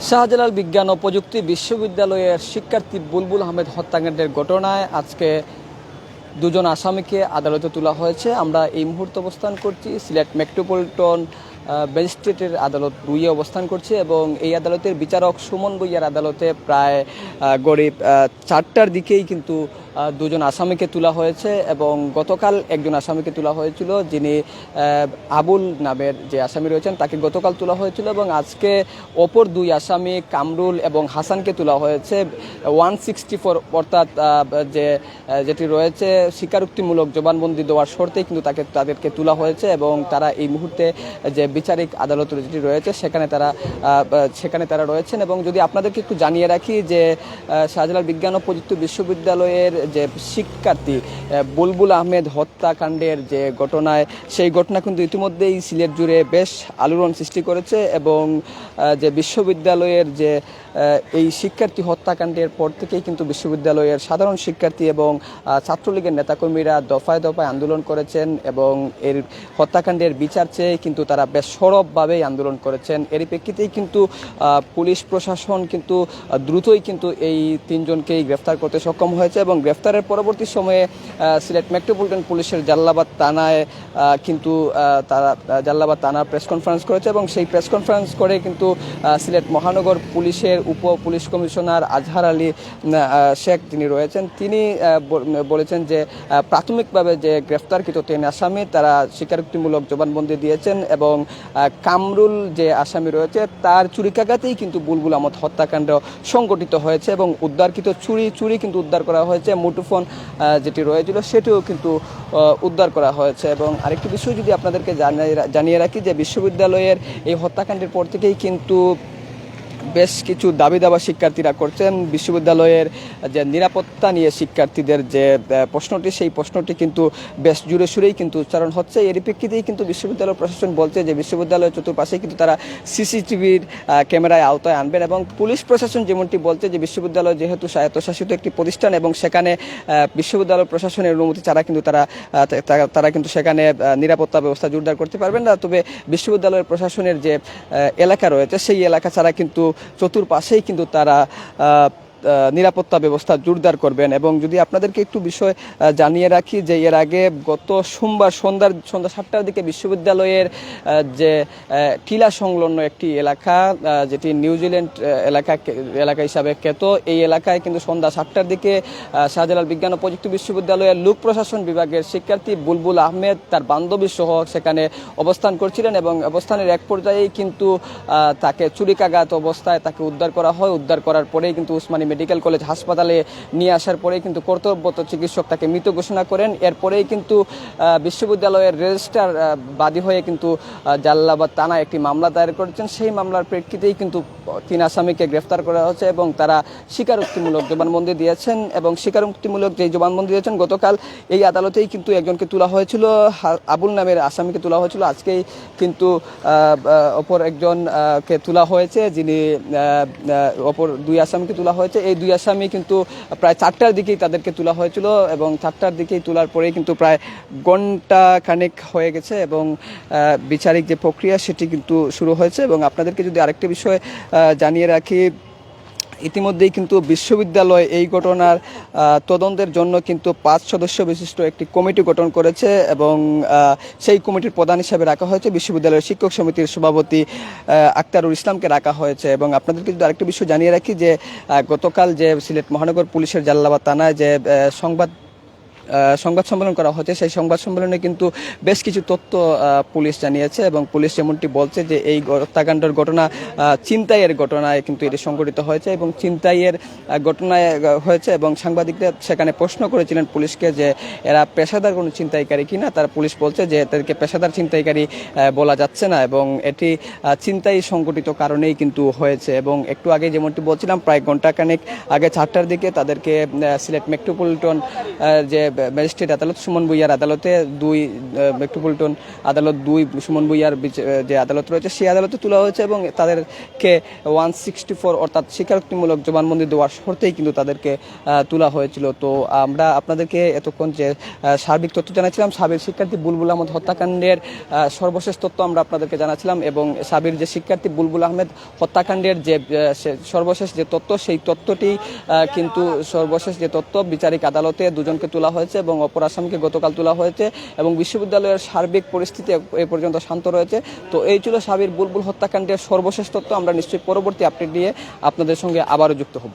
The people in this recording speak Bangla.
শাহজালাল বিজ্ঞান ও প্রযুক্তি বিশ্ববিদ্যালয়ের শিক্ষার্থী বুলবুল আহমেদ হত্যাকাণ্ডের ঘটনায় আজকে দুজন আসামিকে আদালতে তোলা হয়েছে। আমরা এই মুহূর্তে অবস্থান করছি সিলেট মেট্রোপলিটন ম্যাজিস্ট্রেটের আদালত 2-এ অবস্থান করছে এবং এই আদালতের বিচারক সুমন ভূঁইয়ার আদালতে প্রায় গরিব 4টার দিকেই কিন্তু দুজন আসামিকে তোলা হয়েছে এবং গতকাল একজন আসামিকে তোলা হয়েছিল, যিনি আবুল নামের যে আসামি রয়েছেন তাকে গতকাল তোলা হয়েছিল এবং আজকে অপর 2 আসামি কামরুল এবং হাসানকে তোলা হয়েছে 164 অর্থাৎ যেটি রয়েছে স্বীকারোক্তিমূলক জবানবন্দি দেওয়ার শর্তেই কিন্তু তাদেরকে তোলা হয়েছে এবং তারা এই মুহূর্তে যে বিচারিক আদালত যেটি রয়েছে সেখানে তারা রয়েছেন। এবং যদি আপনাদেরকে একটু জানিয়ে রাখি যে শাহজালাল বিজ্ঞান ও প্রযুক্তি বিশ্ববিদ্যালয়ের যে শিক্ষার্থী বুলবুল আহমেদ হত্যাকাণ্ডের যে ঘটনায় সেই ঘটনা কিন্তু ইতিমধ্যেই সিলেট জুড়ে বেশ আলোড়ন সৃষ্টি করেছে এবং যে বিশ্ববিদ্যালয়ের যে এই শিক্ষার্থী হত্যাকাণ্ডের পর থেকেই কিন্তু বিশ্ববিদ্যালয়ের সাধারণ শিক্ষার্থী এবং ছাত্রলীগের নেতাকর্মীরা দফায় দফায় আন্দোলন করেছেন এবং এর হত্যাকাণ্ডের বিচার চেয়ে কিন্তু তারা বেশ সরবভাবেই আন্দোলন করেছেন। এরই প্রেক্ষিতেই কিন্তু পুলিশ প্রশাসন কিন্তু দ্রুতই কিন্তু এই 3 জনকেই গ্রেফতার করতে সক্ষম হয়েছে এবং গ্রেফতারের পরবর্তী সময়ে সিলেট মেট্রোপলিটন পুলিশের জালালাবাদ থানায় কিন্তু তারা জালালাবাদ থানা প্রেস কনফারেন্স করেছে এবং সেই প্রেস কনফারেন্স করে কিন্তু সিলেট মহানগর পুলিশের উপ পুলিশ কমিশনার আজহার আলী শেখ যিনি রয়েছেন তিনি বলেছেন যে প্রাথমিকভাবে যে গ্রেফতারকৃত 3 আসামি তারা স্বীকারোক্তিমূলক জবানবন্দি দিয়েছেন এবং কামরুল যে আসামি রয়েছে তার চুরিকাঘাতেই কিন্তু বুলবুল আহমদ হত্যাকাণ্ড সংঘটিত হয়েছে এবং উদ্ধারকৃত চুরি কিন্তু উদ্ধার করা হয়েছে, মুঠোফোন যেটি রয়েছিল সেটিও কিন্তু উদ্ধার করা হয়েছে। এবং আরেকটি বিষয় যদি আপনাদেরকে জানিয়ে রাখি যে বিশ্ববিদ্যালয়ের এই হত্যাকাণ্ডের পর থেকেই কিন্তু বেশ কিছু দাবি দাবা শিক্ষার্থীরা করছেন। বিশ্ববিদ্যালয়ের যে নিরাপত্তা নিয়ে শিক্ষার্থীদের যে প্রশ্নটি সেই প্রশ্নটি কিন্তু বেশ জুড়ে সুরেই কিন্তু উচ্চারণ হচ্ছে। এর প্রেক্ষিতেই কিন্তু বিশ্ববিদ্যালয় প্রশাসন বলছে যে বিশ্ববিদ্যালয়ের চতুর্পাশেই কিন্তু তারা সিসিটিভির ক্যামেরায় আওতায় আনবেন এবং পুলিশ প্রশাসন যেমনটি বলছে যে বিশ্ববিদ্যালয় যেহেতু স্বায়ত্তশাসিত একটি প্রতিষ্ঠান এবং সেখানে বিশ্ববিদ্যালয় প্রশাসনের অনুমতি ছাড়া কিন্তু তারা কিন্তু সেখানে নিরাপত্তা ব্যবস্থা জোরদার করতে পারবেন না। তবে বিশ্ববিদ্যালয়ের প্রশাসনের যে এলাকা রয়েছে সেই এলাকা ছাড়া কিন্তু চতুর্পাশেই কিন্তু তারা নিরাপত্তা ব্যবস্থা জোরদার করবেন। এবং যদি আপনাদেরকে একটু বিষয় জানিয়ে রাখি যে এর আগে গত সোমবার সন্ধ্যা 7টার দিকে বিশ্ববিদ্যালয়ের যে টিলা সংলগ্ন একটি এলাকা যেটি নিউজিল্যান্ড এলাকা হিসাবে খ্যাত, এই এলাকায় কিন্তু সন্ধ্যা 7টার দিকে শাহজালাল বিজ্ঞান ও প্রযুক্তি বিশ্ববিদ্যালয়ের লোক প্রশাসন বিভাগের শিক্ষার্থী বুলবুল আহমেদ তার বান্ধবী সহ সেখানে অবস্থান করছিলেন এবং অবস্থানের এক পর্যায়েই কিন্তু তাকে চুরিকাঘাত অবস্থায় তাকে উদ্ধার করা হয়। উদ্ধার করার পরেই কিন্তু উসমানী মেডিকেল কলেজ হাসপাতালে নিয়ে আসার পরেই কিন্তু কর্তব্যরত চিকিৎসক তাকে মৃত ঘোষণা করেন। এরপরেই কিন্তু বিশ্ববিদ্যালয়ের রেজিস্ট্রার বাদী হয়ে কিন্তু জালালাবাদ থানায় একটি মামলা দায়ের করেছেন। সেই মামলার প্রেক্ষিতেই কিন্তু 3 আসামিকে গ্রেফতার করা হয়েছে এবং তারা স্বীকারোক্তিমূলক জবানবন্দি দিয়েছেন এবং স্বীকারোক্তিমূলক যে জবানবন্দি দিয়েছেন গতকাল এই আদালতেই কিন্তু একজনকে তোলা হয়েছিল, আবুল নামের আসামিকে তোলা হয়েছিল। আজকেই কিন্তু অপর একজনকে তোলা হয়েছে, যিনি অপর 2 আসামিকে তোলা হয়েছে। এই 2 আসামি কিন্তু প্রায় 4টার দিকেই তাদেরকে তোলা হয়েছিল এবং 4টার দিকেই তোলার পরেই কিন্তু প্রায় ঘন্টা খানেক হয়ে গেছে এবং বিচারিক যে প্রক্রিয়া সেটি কিন্তু শুরু হয়েছে। এবং আপনাদেরকে যদি আরেকটি বিষয় জানিয়ে রাখি, ইতিমধ্যেই কিন্তু বিশ্ববিদ্যালয় এই ঘটনার তদন্তের জন্য কিন্তু 5 সদস্য বিশিষ্ট একটি কমিটি গঠন করেছে এবং সেই কমিটির প্রধান হিসাবে রাখা হয়েছে বিশ্ববিদ্যালয়ের শিক্ষক সমিতির সভাপতি আক্তারুল ইসলামকে রাখা হয়েছে। এবং আপনাদেরকে যদি আরেকটি বিষয় জানিয়ে রাখি যে গতকাল যে সিলেট মহানগর পুলিশের জালালাবাদ থানায় যে সংবাদ সম্মেলন করা হচ্ছে সেই সংবাদ সম্মেলনে কিন্তু বেশ কিছু তথ্য পুলিশ জানিয়েছে এবং পুলিশ যেমনটি বলছে যে এই হত্যাকাণ্ডের ঘটনা ছিনতাইয়ের ঘটনায় কিন্তু এটি সংঘটিত হয়েছে এবং ছিনতাইয়ের ঘটনায় হয়েছে এবং সাংবাদিকরা সেখানে প্রশ্ন করেছিলেন পুলিশকে যে এরা পেশাদার কোনো ছিনতাইকারী কিনা। তার পুলিশ বলছে যে এদেরকে পেশাদার ছিনতাইকারী বলা যাচ্ছে না এবং এটি ছিনতাই সংঘটিত কারণেই কিন্তু হয়েছে। এবং একটু আগে যেমনটি বলছিলাম প্রায় ঘন্টাখানেক আগে 4টার দিকে তাদেরকে সিলেট মেট্রোপলিটন যে ম্যাজিস্ট্রেট আদালত সুমন ভুঁইয়ার আদালতে মেট্রোপলিটন আদালত 2 সুমন ভুঁইয়ার যে আদালত রয়েছে সেই আদালতে তোলা হয়েছে এবং তাদেরকে 164 অর্থাৎ স্বীকারোক্তিমূলক জবানবন্দি দেওয়ার শর্তেই কিন্তু তাদেরকে তোলা হয়েছিল। তো আমরা আপনাদেরকে এতক্ষণ যে সার্বিক তথ্য জানাচ্ছিলাম সাবের শিক্ষার্থী বুলবুল আহমেদ হত্যাকাণ্ডের সর্বশেষ তথ্য আমরা আপনাদেরকে জানাচ্ছিলাম এবং সাবের যে শিক্ষার্থী বুলবুল আহমেদ হত্যাকাণ্ডের যে সর্বশেষ যে তথ্য সেই তথ্যটি কিন্তু সর্বশেষ যে তথ্য বিচারিক আদালতে দুজনকে তোলা হয়েছে এবং অপর আসামিকে গতকাল তোলা হয়েছে এবং বিশ্ববিদ্যালয়ের সার্বিক পরিস্থিতি এ পর্যন্ত শান্ত রয়েছে। তো এই ছিল সাবির বুলবুল হত্যাকাণ্ডের সর্বশেষ তথ্য। আমরা নিশ্চয়ই পরবর্তী আপডেট নিয়ে আপনাদের সঙ্গে আবারও যুক্ত হব।